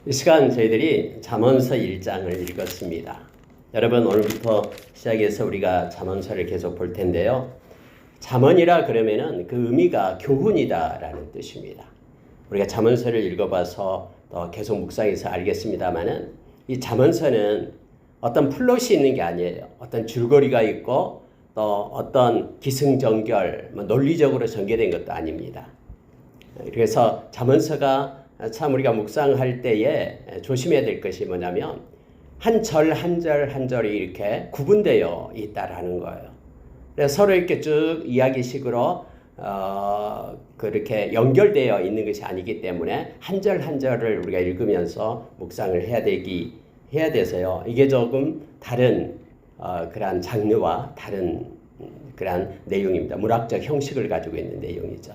이 시간 저희들이 잠언서 1장을 읽었습니다. 여러분, 오늘부터 시작해서 우리가 잠언서를 계속 볼 텐데요. 잠언이라 그러면은 그 의미가 교훈이다라는 뜻입니다. 우리가 잠언서를 읽어봐서 계속 묵상해서 알겠습니다만은 이 잠언서는 어떤 플롯이 있는 게 아니에요. 어떤 줄거리가 있고 또 어떤 기승전결, 논리적으로 전개된 것도 아닙니다. 그래서 잠언서가 참 우리가 묵상할 때에 조심해야 될 것이 뭐냐면 한 절 한 절 한 절이 이렇게 구분되어 있다라는 거예요. 그래서 서로 이렇게 쭉 이야기식으로 그렇게 연결되어 있는 것이 아니기 때문에 한 절 한 절을 우리가 읽으면서 묵상을 해야 돼서요. 이게 조금 다른 그러한 장르와 다른 그러한 내용입니다. 문학적 형식을 가지고 있는 내용이죠.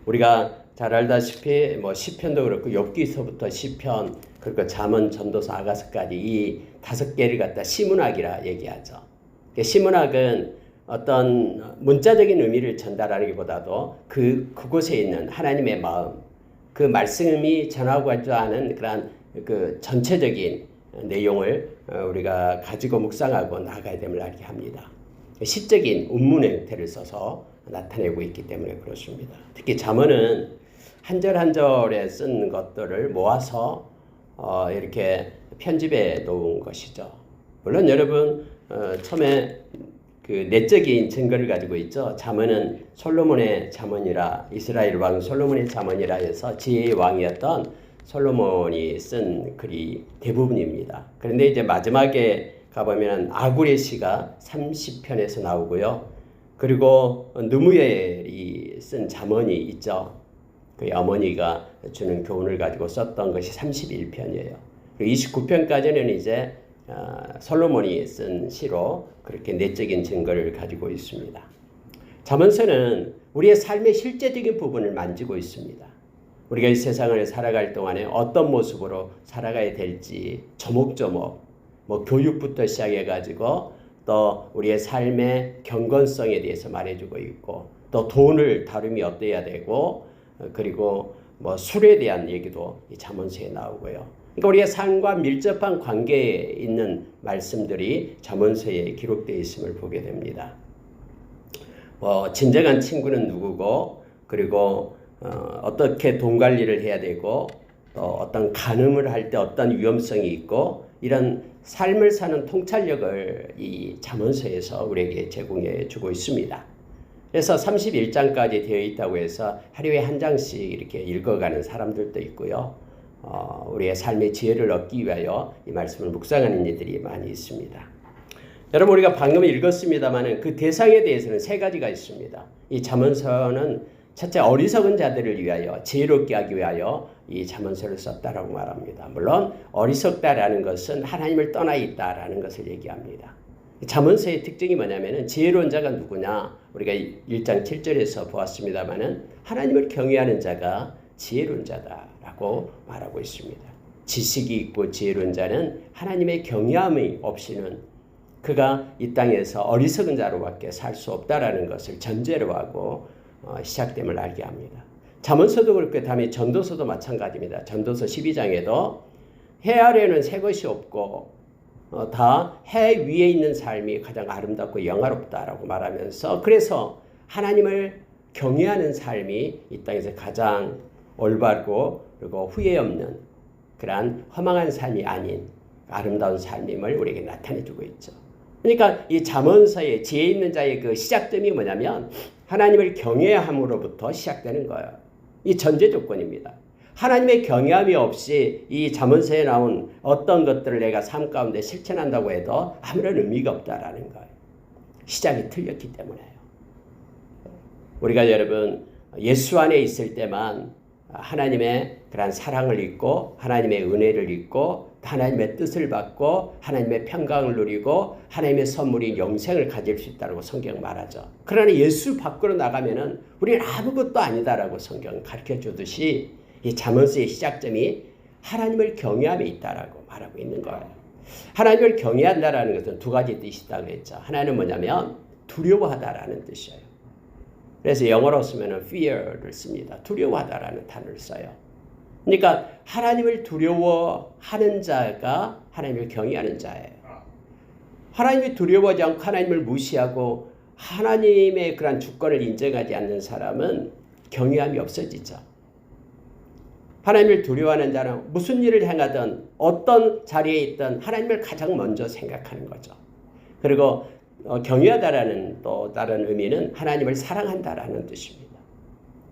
우리가 잘 알다시피 시편도 그렇고 욥기서부터 시편 그리고 잠언, 전도서, 아가서까지 이 5개를 갖다 시문학이라 얘기하죠. 시문학은 어떤 문자적인 의미를 전달하기보다도 그곳에 있는 하나님의 마음, 그 말씀이 전하고자 하는 그런 그 전체적인 내용을 우리가 가지고 묵상하고 나아가야 됨을 알게 합니다. 시적인 운문 형태를 써서 나타내고 있기 때문에 그렇습니다. 특히 잠언은 한 절 한 절에 쓴 것들을 모아서 이렇게 편집해 놓은 것이죠. 물론 여러분 처음에 그 내적인 증거를 가지고 있죠. 잠언은 솔로몬의 잠언이라, 이스라엘 왕 솔로몬의 잠언이라 해서 지혜의 왕이었던 솔로몬이 쓴 글이 대부분입니다. 그런데 이제 마지막에 가보면 아구레 시가 30편에서 나오고요. 그리고 느무엘이 쓴 잠언이 있죠. 그 어머니가 주는 교훈을 가지고 썼던 것이 31편이에요. 29편까지는 이제 솔로몬이 쓴 시로 그렇게 내적인 증거를 가지고 있습니다. 잠언서는 우리의 삶의 실제적인 부분을 만지고 있습니다. 우리가 이 세상을 살아갈 동안에 어떤 모습으로 살아가야 될지 조목조목 교육부터 시작해가지고 또 우리의 삶의 경건성에 대해서 말해주고 있고 또 돈을 다룸이 어때야 되고 그리고 술에 대한 얘기도 이 잠언서에 나오고요. 그러니까 우리의 삶과 밀접한 관계에 있는 말씀들이 잠언서에 기록되어 있음을 보게 됩니다. 진정한 친구는 누구고 그리고 어떻게 돈 관리를 해야 되고 또 어떤 간음을 할 때 어떤 위험성이 있고 이런 삶을 사는 통찰력을 이 잠언서에서 우리에게 제공해 주고 있습니다. 그래서 31장까지 되어 있다고 해서 하루에 한 장씩 이렇게 읽어가는 사람들도 있고요. 우리의 삶의 지혜를 얻기 위하여 이 말씀을 묵상하는 이들이 많이 있습니다. 여러분, 우리가 방금 읽었습니다만 그 대상에 대해서는 3가지가 있습니다. 이 잠언서는 첫째, 어리석은 자들을 위하여 지혜롭게 하기 위하여 이 잠언서를 썼다라고 말합니다. 물론 어리석다라는 것은 하나님을 떠나 있다라는 것을 얘기합니다. 잠언서의 특징이 뭐냐면은 지혜로운 자가 누구냐? 우리가 1장 7절에서 보았습니다만은 하나님을 경외하는 자가 지혜로운 자다라고 말하고 있습니다. 지식이 있고 지혜로운 자는 하나님의 경외함이 없이는 그가 이 땅에서 어리석은 자로밖에 살 수 없다라는 것을 전제로 하고 시작됨을 알게 합니다. 잠언서도 그렇고 다음에 전도서도 마찬가지입니다. 전도서 12장에도 해 아래에는 새 것이 없고 다 해 위에 있는 삶이 가장 아름답고 영화롭다라고 말하면서 그래서 하나님을 경외하는 삶이 이 땅에서 가장 올바르고 그리고 후회 없는 그러한 허망한 삶이 아닌 아름다운 삶임을 우리에게 나타내주고 있죠. 그러니까 이 잠언서의 지혜 있는 자의 그 시작점이 뭐냐면 하나님을 경외함으로부터 시작되는 거예요. 이 전제 조건입니다. 하나님의 경외함이 없이 이 잠언서에 나온 어떤 것들을 내가 삶 가운데 실천한다고 해도 아무런 의미가 없다라는 거예요. 시작이 틀렸기 때문에요. 우리가 여러분 예수 안에 있을 때만 하나님의 그런 사랑을 잊고 하나님의 은혜를 잊고 하나님의 뜻을 받고 하나님의 평강을 누리고 하나님의 선물인 영생을 가질 수 있다고 성경 말하죠. 그러나 예수 밖으로 나가면은 우리는 아무것도 아니다라고 성경 가르쳐 주듯이 이 잠언서의 시작점이 하나님을 경외함에 있다라고 말하고 있는 거예요. 하나님을 경외한다라는 것은 2가지 뜻이 있다고 그랬죠. 하나는 뭐냐면 두려워하다라는 뜻이에요. 그래서 영어로 쓰면 fear를 씁니다. 두려워하다라는 단어를 써요. 그러니까 하나님을 두려워하는 자가 하나님을 경외하는 자예요. 하나님이 두려워하지 않고 하나님을 무시하고 하나님의 그런 주권을 인정하지 않는 사람은 경외함이 없어지죠. 하나님을 두려워하는 자는 무슨 일을 행하든 어떤 자리에 있든 하나님을 가장 먼저 생각하는 거죠. 그리고 경외하다라는 또 다른 의미는 하나님을 사랑한다라는 뜻입니다.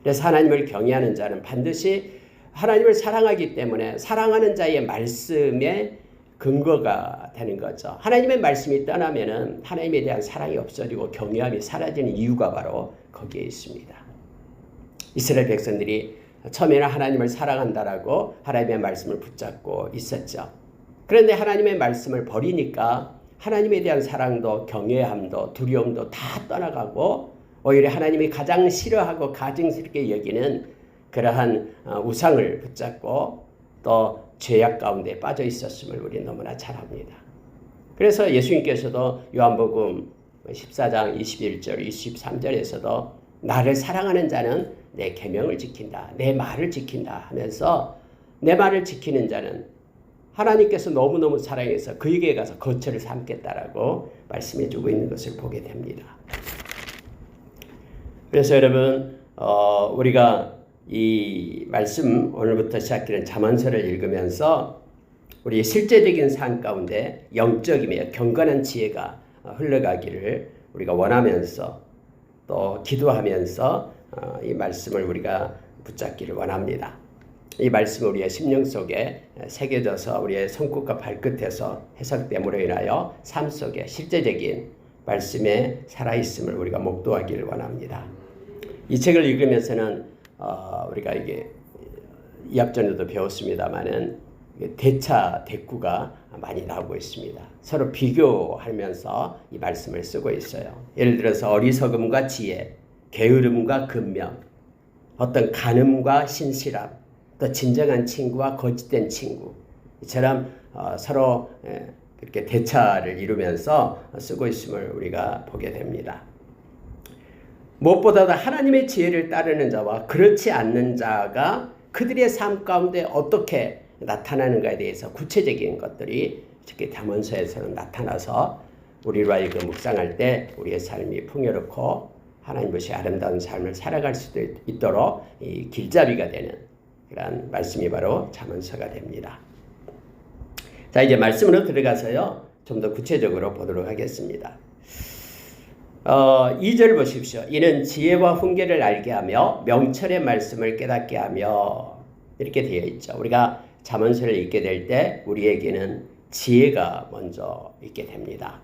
그래서 하나님을 경외하는 자는 반드시 하나님을 사랑하기 때문에 사랑하는 자의 말씀에 근거가 되는 거죠. 하나님의 말씀이 떠나면은 하나님에 대한 사랑이 없어지고 경외함이 사라지는 이유가 바로 거기에 있습니다. 이스라엘 백성들이 처음에는 하나님을 사랑한다라고 하나님의 말씀을 붙잡고 있었죠. 그런데 하나님의 말씀을 버리니까 하나님에 대한 사랑도 경외함도 두려움도 다 떠나가고 오히려 하나님이 가장 싫어하고 가증스럽게 여기는 그러한 우상을 붙잡고 또 죄악 가운데 빠져 있었음을 우리 너무나 잘 압니다. 그래서 예수님께서도 요한복음 14장 21절 23절에서도 나를 사랑하는 자는 내 계명을 지킨다. 내 말을 지킨다 하면서 내 말을 지키는 자는 하나님께서 너무너무 사랑해서 그에게 가서 거처를 삼겠다라고 말씀해 주고 있는 것을 보게 됩니다. 그래서 여러분 우리가 이 말씀 오늘부터 시작되는 잠언서를 읽으면서 우리 실제적인 삶 가운데 영적이며 경건한 지혜가 흘러가기를 우리가 원하면서 또 기도하면서 이 말씀을 우리가 붙잡기를 원합니다. 이 말씀이 우리의 심령 속에 새겨져서 우리의 손끝과 발끝에서 해석됨으로 인하여 삶 속에 실제적인 말씀에 살아있음을 우리가 목도하기를 원합니다. 이 책을 읽으면서는 우리가 이게 이 앞전에도 배웠습니다만은 대차 대꾸가 많이 나오고 있습니다. 서로 비교하면서 이 말씀을 쓰고 있어요. 예를 들어서 어리석음과 지혜, 게으름과 근면, 어떤 간음과 신실함, 또 진정한 친구와 거짓된 친구, 이처럼 서로 이렇게 대차를 이루면서 쓰고 있음을 우리가 보게 됩니다. 무엇보다도 하나님의 지혜를 따르는 자와 그렇지 않는 자가 그들의 삶 가운데 어떻게 나타나는가에 대해서 구체적인 것들이 특히 잠언서에서는 나타나서 우리로 하여금 묵상할 때 우리의 삶이 풍요롭고 하나님 것이 아름다운 삶을 살아갈 수도 있도록 이 길잡이가 되는 그런 말씀이 바로 잠언서가 됩니다. 자, 이제 말씀으로 들어가서요 좀 더 구체적으로 보도록 하겠습니다. 2절 보십시오. 이는 지혜와 훈계를 알게 하며 명철의 말씀을 깨닫게 하며 이렇게 되어 있죠. 우리가 잠언서를 읽게 될 때 우리에게는 지혜가 먼저 있게 됩니다.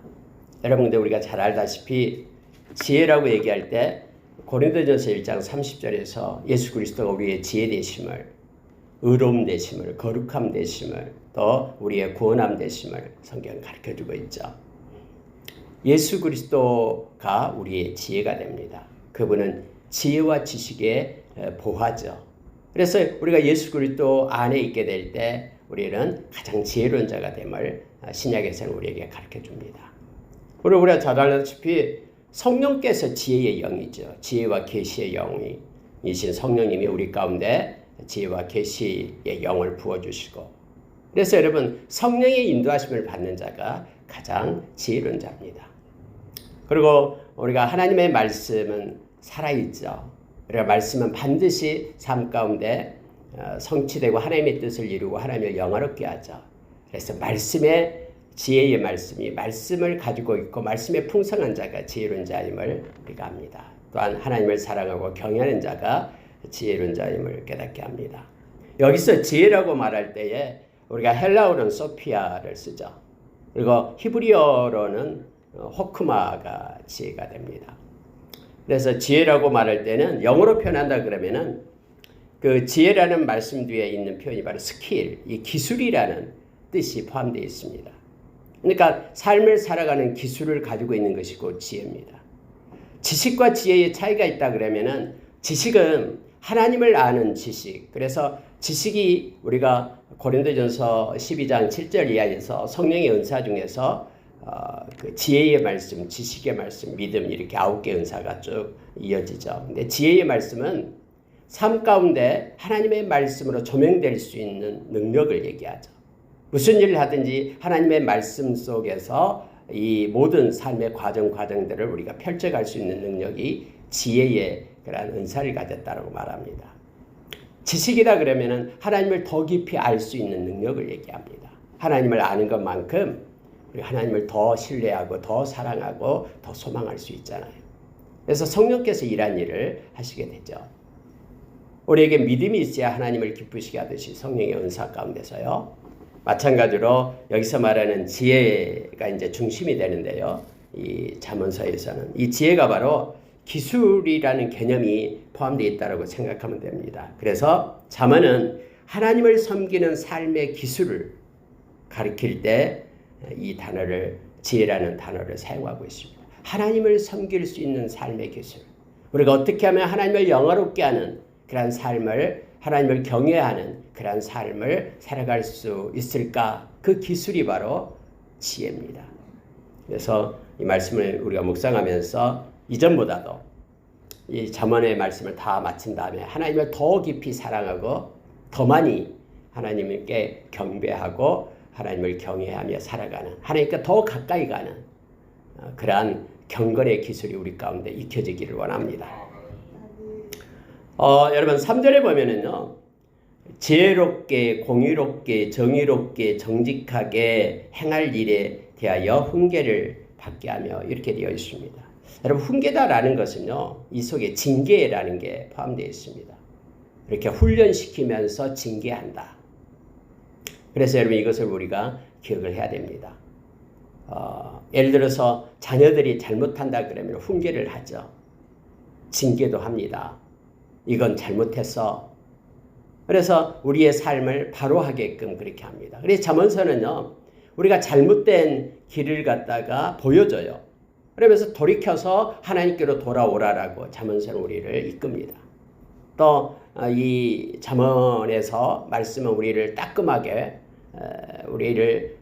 여러분들 우리가 잘 알다시피 지혜라고 얘기할 때 고린도전서 1장 30절에서 예수 그리스도가 우리의 지혜 되심을, 의로움 되심을, 거룩함 되심을, 또 우리의 구원함 되심을 성경은 가르쳐주고 있죠. 예수 그리스도가 우리의 지혜가 됩니다. 그분은 지혜와 지식의 보화죠. 그래서 우리가 예수 그리스도 안에 있게 될 때 우리는 가장 지혜로운 자가 됨을 신약에서는 우리에게 가르쳐줍니다. 그리고 우리가 잘 알다시피 성령께서 지혜의 영이죠. 지혜와 계시의 영이신 성령님이 우리 가운데 지혜와 계시의 영을 부어주시고, 그래서 여러분 성령의 인도하심을 받는 자가 가장 지혜로운 자입니다. 그리고 우리가 하나님의 말씀은 살아있죠. 우리가 말씀은 반드시 삶 가운데 성취되고 하나님의 뜻을 이루고 하나님을 영화롭게 하죠. 그래서 말씀의 지혜의 말씀이 말씀을 가지고 있고 말씀의 풍성한 자가 지혜로운 자임을 우리가 압니다. 또한 하나님을 사랑하고 경외하는 자가 지혜로운 자임을 깨닫게 합니다. 여기서 지혜라고 말할 때에 우리가 헬라어로는 소피아를 쓰죠. 그리고 히브리어로는 호크마가 지혜가 됩니다. 그래서 지혜라고 말할 때는 영어로 표현한다 그러면은 그 지혜라는 말씀 뒤에 있는 표현이 바로 스킬, 이 기술이라는 뜻이 포함되어 있습니다. 그러니까 삶을 살아가는 기술을 가지고 있는 것이 곧 지혜입니다. 지식과 지혜의 차이가 있다 그러면은 지식은 하나님을 아는 지식. 그래서 지식이 우리가 고린도전서 12장 7절 이하에서 성령의 은사 중에서 그 지혜의 말씀, 지식의 말씀, 믿음 이렇게 9개 은사가 쭉 이어지죠. 근데 지혜의 말씀은 삶 가운데 하나님의 말씀으로 조명될 수 있는 능력을 얘기하죠. 무슨 일을 하든지 하나님의 말씀 속에서 이 모든 삶의 과정들을 우리가 펼쳐갈 수 있는 능력이 지혜의 그러한 은사를 가졌다고 말합니다. 지식이다 그러면은 하나님을 더 깊이 알 수 있는 능력을 얘기합니다. 하나님을 아는 것만큼 우리 하나님을 더 신뢰하고 더 사랑하고 더 소망할 수 있잖아요. 그래서 성령께서 이러한 일을 하시게 되죠. 우리에게 믿음이 있어야 하나님을 기쁘시게 하듯이 성령의 은사 가운데서요. 마찬가지로 여기서 말하는 지혜가 이제 중심이 되는데요. 이 잠언서에서는 이 지혜가 바로 기술이라는 개념이 포함되어 있다고 생각하면 됩니다. 그래서 잠언은 하나님을 섬기는 삶의 기술을 가리킬 때 이 단어를 지혜라는 단어를 사용하고 있습니다. 하나님을 섬길 수 있는 삶의 기술. 우리가 어떻게 하면 하나님을 영화롭게 하는 그런 삶을 하나님을 경외하는 그런 삶을 살아갈 수 있을까? 그 기술이 바로 지혜입니다. 그래서 이 말씀을 우리가 묵상하면서 이전보다도 이 잠언의 말씀을 다 마친 다음에 하나님을 더 깊이 사랑하고 더 많이 하나님께 경배하고 하나님을 경외하며 살아가는 하나님께 더 가까이 가는 그러한 경건의 기술이 우리 가운데 익혀지기를 원합니다. 여러분 3절에 보면은요. 지혜롭게 공의롭게 정의롭게 정직하게 행할 일에 대하여 훈계를 받게 하며 이렇게 되어 있습니다. 여러분 훈계다라는 것은요. 이 속에 징계라는 게 포함되어 있습니다. 이렇게 훈련시키면서 징계한다. 그래서 여러분 이것을 우리가 기억을 해야 됩니다. 예를 들어서 자녀들이 잘못한다 그러면 훈계를 하죠. 징계도 합니다. 이건 잘못했어. 그래서 우리의 삶을 바로 하게끔 그렇게 합니다. 그래서 잠언서는요. 우리가 잘못된 길을 갖다가 보여줘요. 그러면서 돌이켜서 하나님께로 돌아오라라고 잠언서는 우리를 이끕니다. 또 이 잠언에서 말씀은 우리를 따끔하게 우리를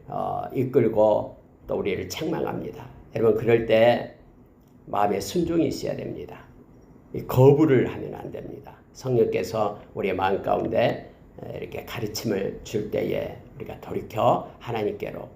이끌고 또 우리를 책망합니다. 여러분 그럴 때 마음에 순종이 있어야 됩니다. 거부를 하면 안 됩니다. 성령께서 우리의 마음 가운데 이렇게 가르침을 줄 때에 우리가 돌이켜 하나님께로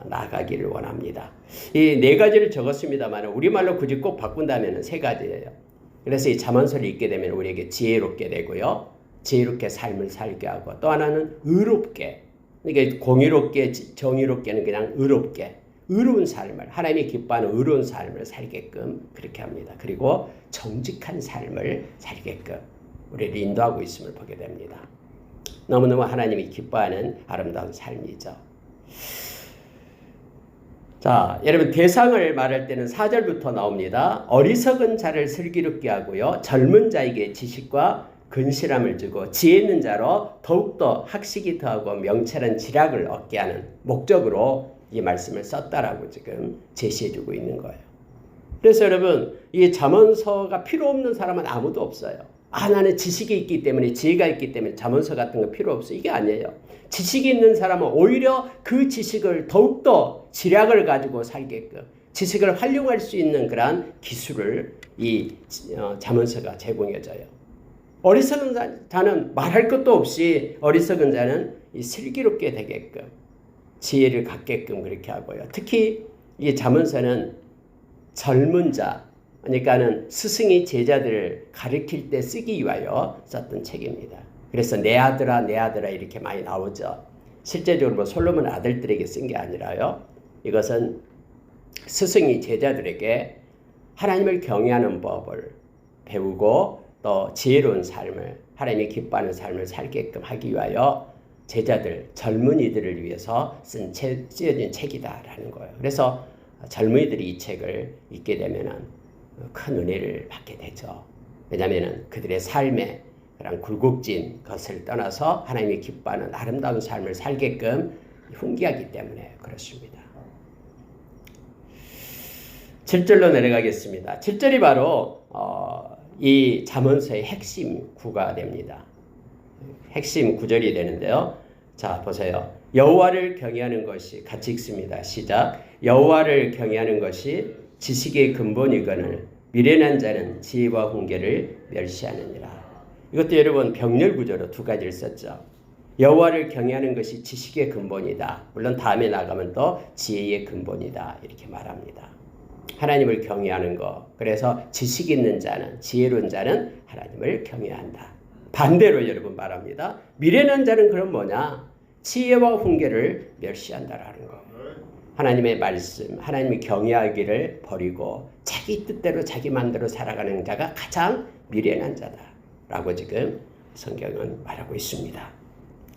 나아가기를 원합니다. 이 네 가지를 적었습니다만 우리말로 굳이 꼭 바꾼다면 세 가지예요. 그래서 이 잠언서를 읽게 되면 우리에게 지혜롭게 되고요. 지혜롭게 삶을 살게 하고 또 하나는 의롭게 그러니까 공의롭게 정의롭게는 그냥 의롭게 의로운 삶을 하나님이 기뻐하는 의로운 삶을 살게끔 그렇게 합니다. 그리고 정직한 삶을 살게끔 우리를 인도하고 있음을 보게 됩니다. 너무너무 하나님이 기뻐하는 아름다운 삶이죠. 자, 여러분 대상을 말할 때는 4절부터 나옵니다. 어리석은 자를 슬기롭게 하고요. 젊은 자에게 지식과 근실함을 주고 지혜 있는 자로 더욱더 학식이 더하고 명철한 지략을 얻게 하는 목적으로 이 말씀을 썼다라고 지금 제시해주고 있는 거예요. 그래서 여러분 이 잠언서가 필요 없는 사람은 아무도 없어요. 나는 지식이 있기 때문에 지혜가 있기 때문에 잠언서 같은 거 필요 없어. 이게 아니에요. 지식이 있는 사람은 오히려 그 지식을 더욱더 지략을 가지고 살게끔 지식을 활용할 수 있는 그러한 기술을 이 잠언서가 제공해줘요. 어리석은 자는 말할 것도 없이 어리석은 자는 이 슬기롭게 되게끔 지혜를 갖게끔 그렇게 하고요. 특히 이 잠언서는 젊은 자 그러니까는 스승이 제자들을 가르칠 때 쓰기 위하여 썼던 책입니다. 그래서 내 아들아 내 아들아 이렇게 많이 나오죠. 실제적으로 뭐 솔로몬 아들들에게 쓴 게 아니라요. 이것은 스승이 제자들에게 하나님을 경외하는 법을 배우고 또 지혜로운 삶을 하나님이 기뻐하는 삶을 살게끔 하기 위하여 제자들 젊은이들을 위해서 쓰여진 책이다라는 거예요. 그래서 젊은이들이 이 책을 읽게 되면은 큰 은혜를 받게 되죠. 왜냐하면 그들의 삶에 그런 굴곡진 것을 떠나서 하나님이 기뻐하는 아름다운 삶을 살게끔 훈계하기 때문에 그렇습니다. 7절로 내려가겠습니다. 7절이 바로 이 잠언서의 핵심 구가 됩니다. 핵심 구절이 되는데요. 자 보세요. 여호와를 경외하는 것이 같이 읽습니다. 시작. 여호와를 경외하는 것이 지식의 근본이거늘 미련한 자는 지혜와 훈계를 멸시하느니라. 이것도 여러분 병렬 구조로 두 가지를 썼죠. 여호와를 경외하는 것이 지식의 근본이다. 물론 다음에 나가면 또 지혜의 근본이다. 이렇게 말합니다. 하나님을 경외하는 거. 그래서 지식 있는 자는, 지혜로운 자는 하나님을 경외한다. 반대로 여러분 말합니다. 미련한 자는 그럼 뭐냐? 지혜와 훈계를 멸시한다라는 거. 하나님의 말씀, 하나님이 경외하기를 버리고 자기 뜻대로 자기 마음대로 살아가는 자가 가장 미련한 자다라고 지금 성경은 말하고 있습니다.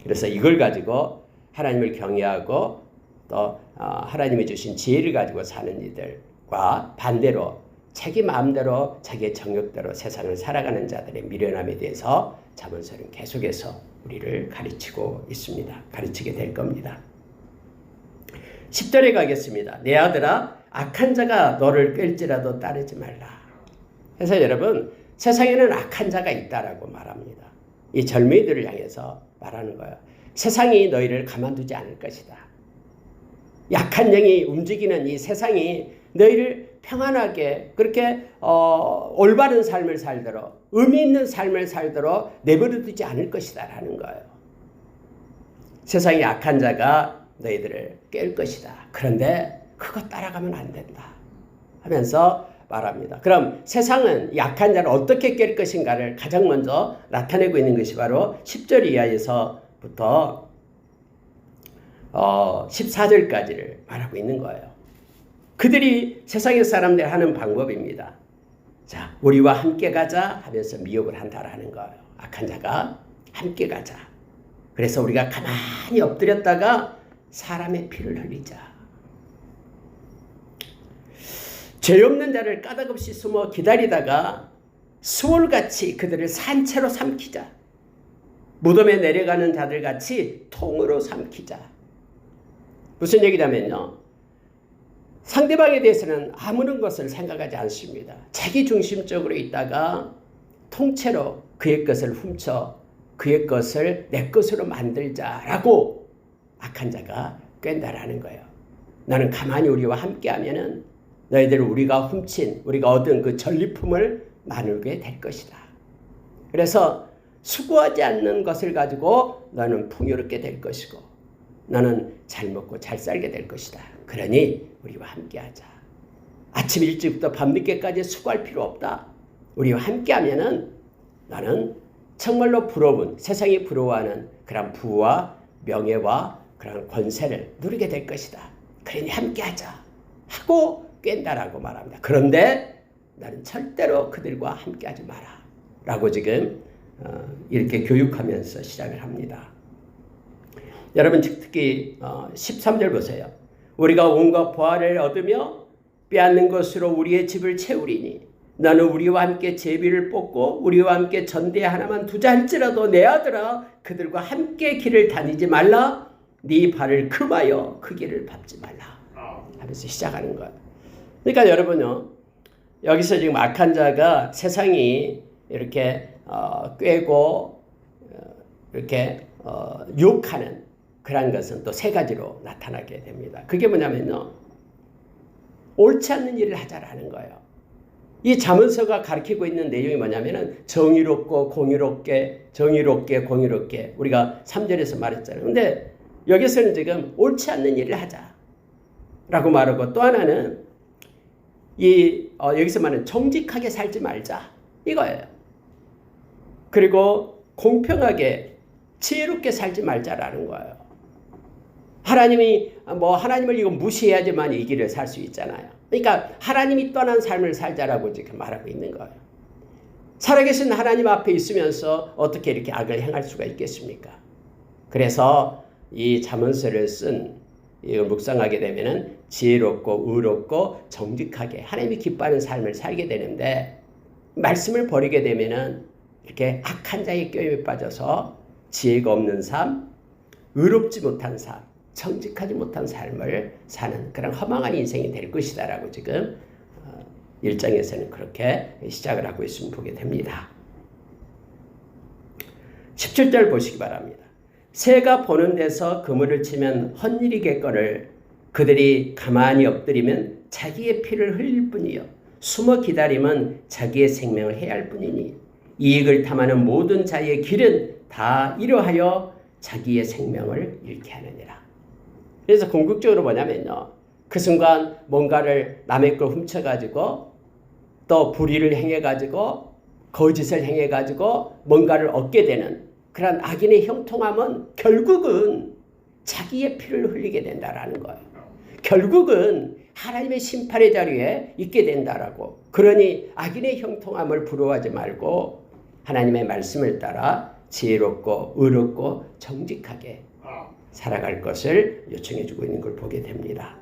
그래서 이걸 가지고 하나님을 경외하고 또 하나님이 주신 지혜를 가지고 사는 이들과 반대로 자기 마음대로 자기의 정욕대로 세상을 살아가는 자들의 미련함에 대해서 잠언서는 계속해서 우리를 가르치고 있습니다. 가르치게 될 겁니다. 10절에 가겠습니다. 내 아들아, 악한 자가 너를 꿰일지라도 따르지 말라. 그래서 여러분, 세상에는 악한 자가 있다라고 말합니다. 이 젊은이들을 향해서 말하는 거예요. 세상이 너희를 가만두지 않을 것이다. 약한 영이 움직이는 이 세상이 너희를 평안하게 그렇게 올바른 삶을 살도록 의미 있는 삶을 살도록 내버려두지 않을 것이다 라는 거예요. 세상의 악한 자가 너희들을 깰 것이다. 그런데 그거 따라가면 안 된다 하면서 말합니다. 그럼 세상은 약한 자를 어떻게 깰 것인가를 가장 먼저 나타내고 있는 것이 바로 10절 이하에서부터 14절까지를 말하고 있는 거예요. 그들이 세상의 사람들이 하는 방법입니다. 자, 우리와 함께 가자 하면서 미혹을 한다라는 거예요. 악한 자가 함께 가자. 그래서 우리가 가만히 엎드렸다가 사람의 피를 흘리자. 죄 없는 자를 까닭없이 숨어 기다리다가 수월같이 그들을 산채로 삼키자. 무덤에 내려가는 자들같이 통으로 삼키자. 무슨 얘기냐면요, 상대방에 대해서는 아무런 것을 생각하지 않습니다. 자기 중심적으로 있다가 통째로 그의 것을 훔쳐 그의 것을 내 것으로 만들자라고 악한 자가 깬다라는 거예요. 나는 가만히 우리와 함께하면은 너희들은 우리가 훔친, 우리가 얻은 그 전리품을 나누게 될 것이다. 그래서 수고하지 않는 것을 가지고 너는 풍요롭게 될 것이고 너는 잘 먹고 잘 살게 될 것이다. 그러니 우리와 함께하자. 아침 일찍부터 밤늦게까지 수고할 필요 없다. 우리와 함께하면은 나는 정말로 부러운, 세상이 부러워하는 그런 부와 명예와 그런 권세를 누리게 될 것이다. 그러니 함께하자 하고 깬다라고 말합니다. 그런데 나는 절대로 그들과 함께하지 마라 라고 지금 이렇게 교육하면서 시작을 합니다. 여러분 특히 13절 보세요. 우리가 온갖 보화를 얻으며 빼앗는 것으로 우리의 집을 채우리니 나는 우리와 함께 제비를 뽑고 우리와 함께 전대 하나만 두자 할지라도 내 아들아 그들과 함께 길을 다니지 말라. 네 발을 금하여 그 길을 밟지 말라 하면서 시작하는 거예요. 그러니까 여러분요, 여기서 지금 악한 자가 세상이 이렇게 꿰고 이렇게 유혹하는 그런 것은 또 세 가지로 나타나게 됩니다. 그게 뭐냐면요, 옳지 않는 일을 하자라는 거예요. 이 잠언서가 가르치고 있는 내용이 뭐냐면은 정의롭고 공의롭게, 정의롭게 공의롭게 우리가 3절에서 말했잖아요. 근데 여기서는 지금 옳지 않는 일을 하자라고 말하고, 또 하나는 여기서 말하는 정직하게 살지 말자 이거예요. 그리고 공평하게 지혜롭게 살지 말자라는 거예요. 하나님을 이거 무시해야지만 이 길을 살 수 있잖아요. 그러니까 하나님이 떠난 삶을 살자라고 지금 말하고 있는 거예요. 살아계신 하나님 앞에 있으면서 어떻게 이렇게 악을 행할 수가 있겠습니까? 그래서 이 잠언서를 묵상하게 되면은 지혜롭고 의롭고 정직하게 하나님이 기뻐하는 삶을 살게 되는데, 말씀을 버리게 되면은 이렇게 악한 자의 꾀임에 빠져서 지혜가 없는 삶, 의롭지 못한 삶, 정직하지 못한 삶을 사는 그런 허망한 인생이 될 것이다라고 지금 1장에서는 그렇게 시작을 하고 있으면 보게 됩니다. 17절 보시기 바랍니다. 새가 보는 데서 그물을 치면 헛일이겠거늘 그들이 가만히 엎드리면 자기의 피를 흘릴 뿐이요 숨어 기다리면 자기의 생명을 해할 뿐이니 이익을 탐하는 모든 자의 길은 다 이러하여 자기의 생명을 잃게 하느니라. 그래서 궁극적으로 뭐냐면요, 그 순간 뭔가를 남의 걸 훔쳐가지고 또 불의를 행해가지고 거짓을 행해가지고 뭔가를 얻게 되는 그런 악인의 형통함은 결국은 자기의 피를 흘리게 된다라는 거예요. 결국은 하나님의 심판의 자리에 있게 된다라고. 그러니 악인의 형통함을 부러워하지 말고 하나님의 말씀을 따라 지혜롭고 의롭고 정직하게 살아갈 것을 요청해주고 있는 걸 보게 됩니다.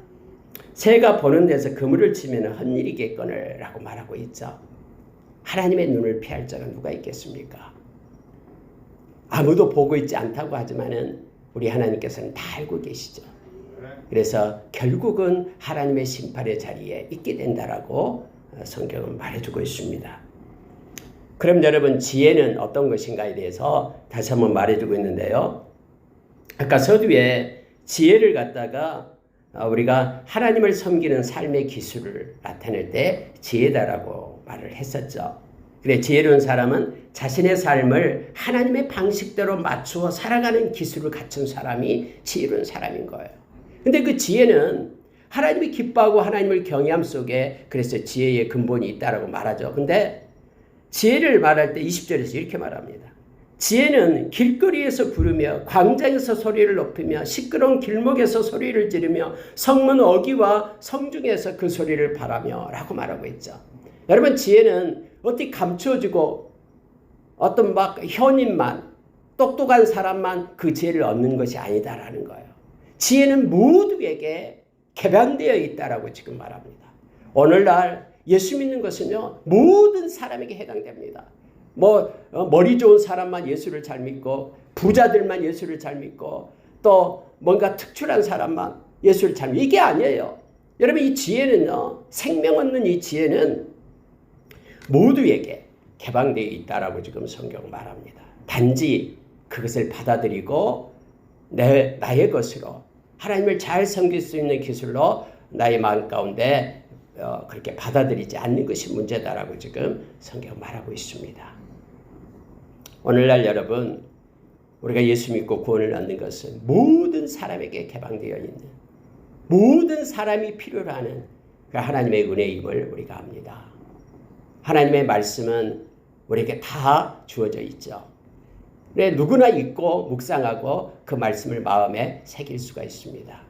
새가 보는 데서 그물을 치면 헛일이겠거늘 라고 말하고 있죠. 하나님의 눈을 피할 자가 누가 있겠습니까? 아무도 보고 있지 않다고 하지만은 우리 하나님께서는 다 알고 계시죠. 그래서 결국은 하나님의 심판의 자리에 있게 된다라고 성경은 말해주고 있습니다. 그럼 여러분, 지혜는 어떤 것인가에 대해서 다시 한번 말해주고 있는데요. 아까 서두에 지혜를 갖다가 우리가 하나님을 섬기는 삶의 기술을 나타낼 때 지혜다라고 말을 했었죠. 그래, 지혜로운 사람은 자신의 삶을 하나님의 방식대로 맞추어 살아가는 기술을 갖춘 사람이 지혜로운 사람인 거예요. 근데 그 지혜는 하나님이 기뻐하고 하나님을 경외함 속에 그래서 지혜의 근본이 있다라고 말하죠. 근데 지혜를 말할 때 20절에서 이렇게 말합니다. 지혜는 길거리에서 부르며 광장에서 소리를 높이며 시끄러운 길목에서 소리를 지르며 성문 어귀와 성중에서 그 소리를 바라며 라고 말하고 있죠. 여러분, 지혜는 어떻게 감추어지고 어떤 막 현인만 똑똑한 사람만 그 지혜를 얻는 것이 아니다라는 거예요. 지혜는 모두에게 개방되어 있다라고 지금 말합니다. 오늘날 예수 믿는 것은요, 모든 사람에게 해당됩니다. 머리 좋은 사람만 예수를 잘 믿고 부자들만 예수를 잘 믿고 또 뭔가 특출한 사람만 예수를 잘 믿고 이게 아니에요. 여러분, 이 지혜는요, 생명 얻는 이 지혜는 모두에게 개방되어 있다라고 지금 성경은 말합니다. 단지 그것을 받아들이고 나의 것으로 하나님을 잘 섬길 수 있는 기술로 나의 마음 가운데 그렇게 받아들이지 않는 것이 문제다라고 지금 성경은 말하고 있습니다. 오늘날 여러분, 우리가 예수 믿고 구원을 얻는 것은 모든 사람에게 개방되어 있는, 모든 사람이 필요로 하는 그 하나님의 은혜임을 우리가 압니다. 하나님의 말씀은 우리에게 다 주어져 있죠. 그래, 누구나 읽고 묵상하고 그 말씀을 마음에 새길 수가 있습니다.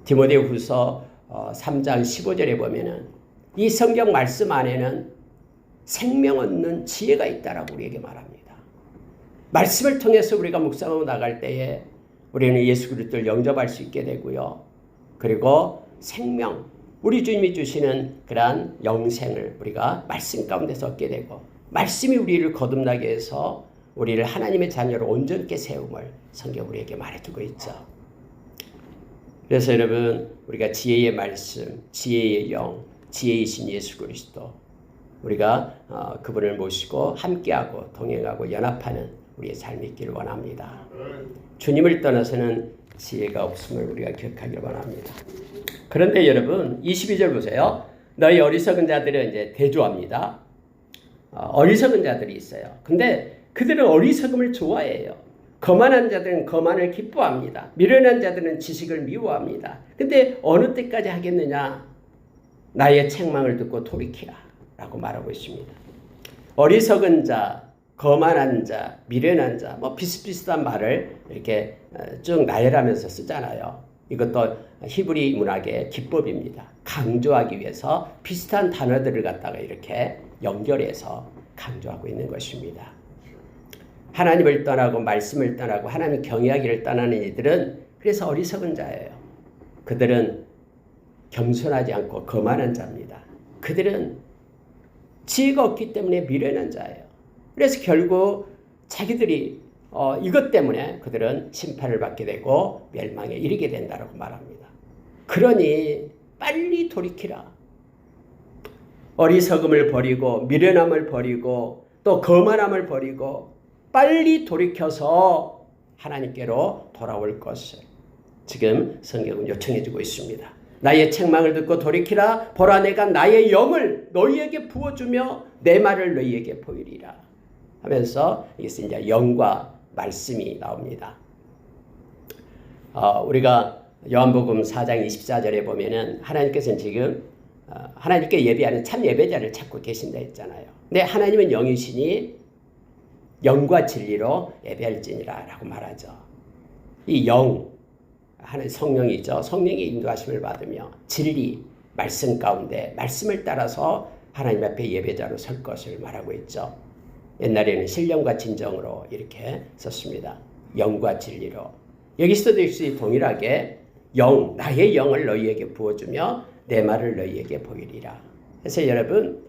디모데후서 3장 15절에 보면은 이 성경 말씀 안에는 생명 얻는 지혜가 있다라고 우리에게 말합니다. 말씀을 통해서 우리가 묵상하고 나갈 때에 우리는 예수 그리스도를 영접할 수 있게 되고요. 그리고 생명, 우리 주님이 주시는 그러한 영생을 우리가 말씀 가운데서 얻게 되고, 말씀이 우리를 거듭나게 해서 우리를 하나님의 자녀로 온전케 세움을 성경 우리에게 말해두고 있죠. 그래서 여러분, 우리가 지혜의 말씀, 지혜의 영, 지혜이신 예수 그리스도, 우리가 그분을 모시고 함께하고 동행하고 연합하는 우리의 삶이 있기를 원합니다. 주님을 떠나서는 지혜가 없음을 우리가 기억하길 원합니다. 그런데 여러분, 22절 보세요. 너희 어리석은 자들은 이제 대조합니다. 어리석은 자들이 있어요. 근데 그들은 어리석음을 좋아해요. 거만한 자들은 거만을 기뻐합니다. 미련한 자들은 지식을 미워합니다. 근데 어느 때까지 하겠느냐? 나의 책망을 듣고 돌이키라 라고 말하고 있습니다. 어리석은 자, 거만한 자, 미련한 자, 비슷비슷한 말을 이렇게 쭉 나열하면서 쓰잖아요. 이것도 히브리 문학의 기법입니다. 강조하기 위해서 비슷한 단어들을 갖다가 이렇게 연결해서 강조하고 있는 것입니다. 하나님을 떠나고 말씀을 떠나고 하나님 경외하기를 떠나는 이들은 그래서 어리석은 자예요. 그들은 겸손하지 않고 거만한 자입니다. 그들은 지혜가 없기 때문에 미련한 자예요. 그래서 결국 자기들이 이것 때문에 그들은 심판을 받게 되고 멸망에 이르게 된다고 말합니다. 그러니 빨리 돌이키라. 어리석음을 버리고 미련함을 버리고 또 거만함을 버리고 빨리 돌이켜서 하나님께로 돌아올 것을 지금 성경은 요청해주고 있습니다. 나의 책망을 듣고 돌이키라. 보라, 내가 나의 영을 너희에게 부어주며 내 말을 너희에게 보이리라. 하면서 여기서 이제 영과 말씀이 나옵니다. 우리가 요한복음 4장 24절에 보면은 하나님께서는 지금 하나님께 예배하는 참 예배자를 찾고 계신다 했잖아요. 근데 하나님은 영이시니 영과 진리로 예배할지니라 라고 말하죠. 이 영, 하나님 성령이죠. 성령의 인도하심을 받으며 진리, 말씀 가운데 말씀을 따라서 하나님 앞에 예배자로 설 것을 말하고 있죠. 옛날에는 신령과 진정으로 이렇게 썼습니다. 영과 진리로. 여기서도 역시 동일하게 영, 나의 영을 너희에게 부어주며 내 말을 너희에게 보이리라. 그래서 여러분,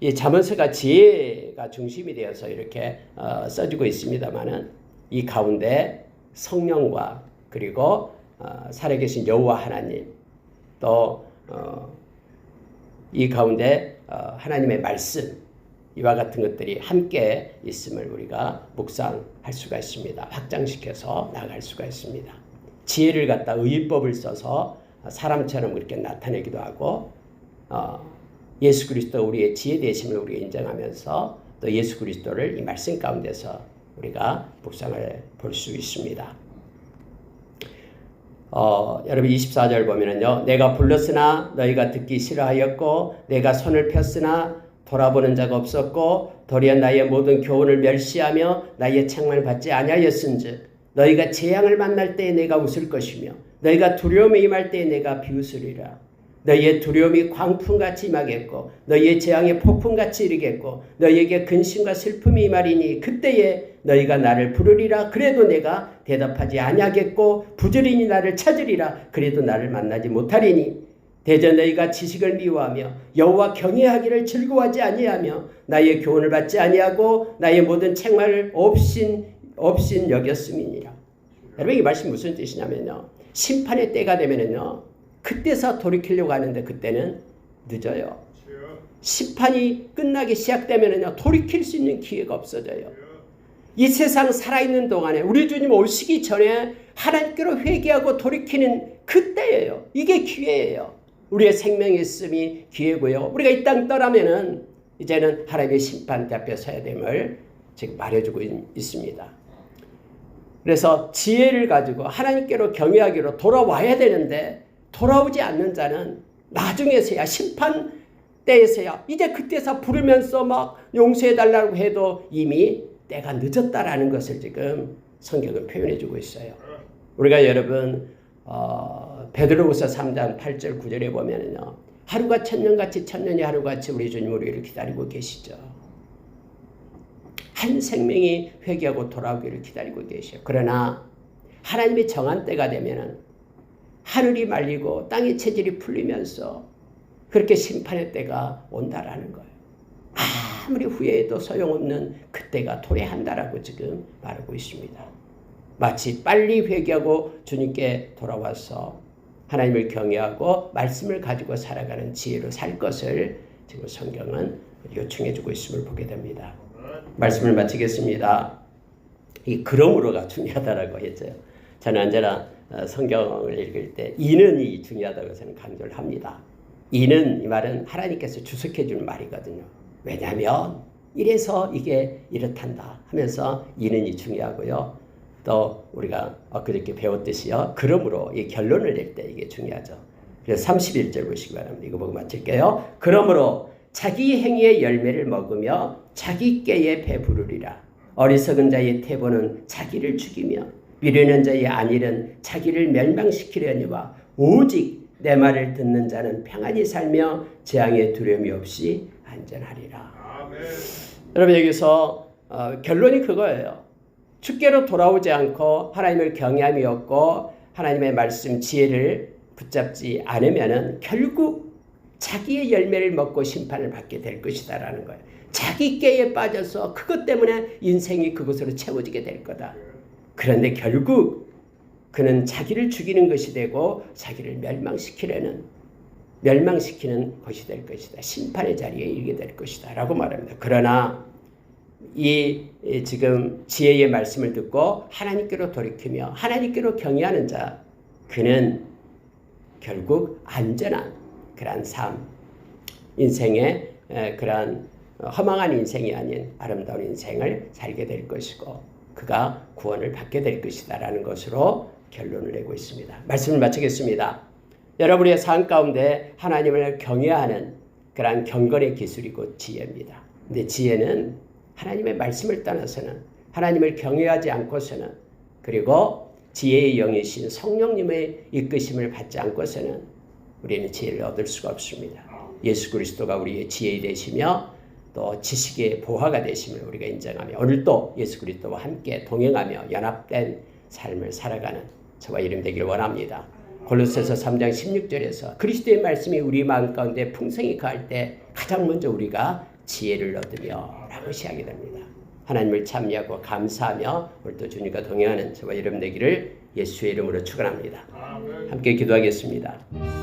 이 잠언서가 지혜가 중심이 되어서 이렇게 써지고 있습니다만은 이 가운데 성령과 그리고 살아계신 여호와 하나님 또 이 가운데 하나님의 말씀 이와 같은 것들이 함께 있음을 우리가 묵상할 수가 있습니다. 확장시켜서 나아갈 수가 있습니다. 지혜를 갖다 의법을 써서 사람처럼 그렇게 나타내기도 하고 예수 그리스도 우리의 지혜 되심을 우리가 인정하면서 또 예수 그리스도를 이 말씀 가운데서 우리가 묵상을 볼 수 있습니다. 여러분 24절 보면은요. 내가 불렀으나 너희가 듣기 싫어하였고 내가 손을 폈으나 돌아보는 자가 없었고 도리어 나의 모든 교훈을 멸시하며 나의 책망을 받지 아니하였은즉 너희가 재앙을 만날 때에 내가 웃을 것이며 너희가 두려움에 임할 때에 내가 비웃으리라. 너희의 두려움이 광풍같이 임하겠고 너희의 재앙이 폭풍같이 이르겠고 너희에게 근심과 슬픔이 임하리니 그때에 너희가 나를 부르리라. 그래도 내가 대답하지 아니하겠고 부지런히 나를 찾으리라. 그래도 나를 만나지 못하리니 대저 너희가 지식을 미워하며 여호와 경외하기를 즐거워하지 아니하며 나의 교훈을 받지 아니하고 나의 모든 책망을 없인 여겼음이니라. 여러분 이 말씀 무슨 뜻이냐면요. 심판의 때가 되면은요. 그때서 돌이키려고 하는데 그때는 늦어요. 심판이 끝나기 시작되면은요. 돌이킬 수 있는 기회가 없어져요. 이 세상 살아있는 동안에 우리 주님 오시기 전에 하나님께로 회개하고 돌이키는 그때예요. 이게 기회예요. 우리의 생명이 있음이 기회고요. 우리가 이 땅 떠나면은 이제는 하나님의 심판대 앞에 서야 됨을 지금 말해주고 있습니다. 그래서 지혜를 가지고 하나님께로 경외하기로 돌아와야 되는데 돌아오지 않는 자는 나중에서야 심판 때에서야 이제 그때서 부르면서 막 용서해달라고 해도 이미 때가 늦었다라는 것을 지금 성경은 표현해주고 있어요. 우리가 여러분 베드로후서 3장 8절 9절에 보면은요. 하루가 천년같이 천년이 하루같이 우리 주님 우리를 기다리고 계시죠. 한 생명이 회개하고 돌아오기를 기다리고 계셔요. 그러나 하나님이 정한 때가 되면은 하늘이 말리고 땅의 체질이 풀리면서 그렇게 심판의 때가 온다라는 거예요. 아무리 후회해도 소용없는 그때가 도래한다라고 지금 말하고 있습니다. 마치 빨리 회개하고 주님께 돌아와서 하나님을 경외하고 말씀을 가지고 살아가는 지혜로 살 것을 지금 성경은 요청해주고 있음을 보게 됩니다. 말씀을 마치겠습니다. 이 그러므로가 중요하다라고 했죠. 저는 언제나 성경을 읽을 때 이는이 중요하다고 저는 강조를 합니다. 이는 이 말은 하나님께서 주석해 주는 말이거든요. 왜냐하면 이래서 이게 이렇단다 하면서 이는이 중요하고요. 또 우리가 그렇게 배웠듯이요. 그러므로 이 결론을 낼 때 이게 중요하죠. 그래서 31절 보시기 바랍니다. 이거 보고 마칠게요. 그러므로 자기 행위의 열매를 먹으며 자기 꾀에 배부르리라. 어리석은 자의 태보는 자기를 죽이며 미련한 자의 안일은 자기를 멸망시키려니와 오직 내 말을 듣는 자는 평안히 살며 재앙의 두려움이 없이 안전하리라. 아멘. 여러분 여기서 결론이 그거예요. 주께로 돌아오지 않고 하나님을 경외함이 없고 하나님의 말씀 지혜를 붙잡지 않으면은 결국 자기의 열매를 먹고 심판을 받게 될 것이다라는 거예요. 자기 꾀에 빠져서 그것 때문에 인생이 그것으로 채워지게 될 거다. 그런데 결국 그는 자기를 죽이는 것이 되고 자기를 멸망시키는 것이 될 것이다. 심판의 자리에 이르게 될 것이다 라고 말합니다. 그러나 이 지금 지혜의 말씀을 듣고 하나님께로 돌이키며 하나님께로 경외하는 자 그는 결국 안전한 그러한 삶 인생의 그러한 허망한 인생이 아닌 아름다운 인생을 살게 될 것이고 그가 구원을 받게 될 것이다라는 것으로 결론을 내고 있습니다. 말씀을 마치겠습니다. 여러분의 삶 가운데 하나님을 경외하는 그러한 경건의 기술이 곧 지혜입니다. 근데 지혜는 하나님의 말씀을 떠나서는 하나님을 경외하지 않고서는 그리고 지혜의 영이신 성령님의 이끄심을 받지 않고서는 우리는 지혜를 얻을 수가 없습니다. 예수 그리스도가 우리의 지혜 되시며 또 지식의 보화가 되심을 우리가 인정하며 오늘도 예수 그리스도와 함께 동행하며 연합된 삶을 살아가는 저와 이름 되기를 원합니다. 골로새서 3장 16절에서 그리스도의 말씀이 우리 마음 가운데 풍성히 가할 때 가장 먼저 우리가 지혜를 얻으며 라고 시작이 됩니다. 하나님을 찬미하고 감사하며 오늘도 주님과 동행하는 저와 여러분 되기를 예수의 이름으로 축원합니다. 함께 기도하겠습니다.